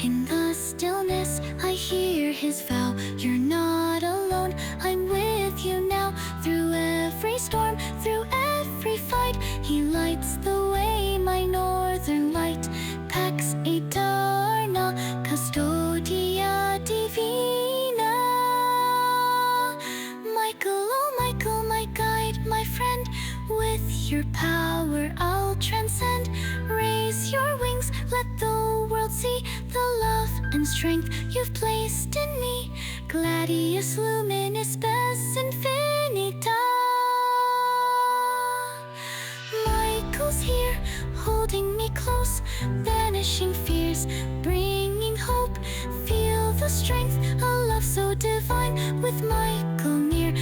In the stillness, I hear his vow. You're not alone, I'm with you now. Through every storm, through every fight, he lights the way, my northern light. Pax Eterna, Custodia Divina. Michael, oh Michael, my guide, my friend. With your power I'll transcend. Raise your wings, let the world see the love and strength you've placed in me. Gladius luminis spes infinita. Michael's here, holding me close, banishing fears, bringing hope. Feel the strength, a love so divine. With Michael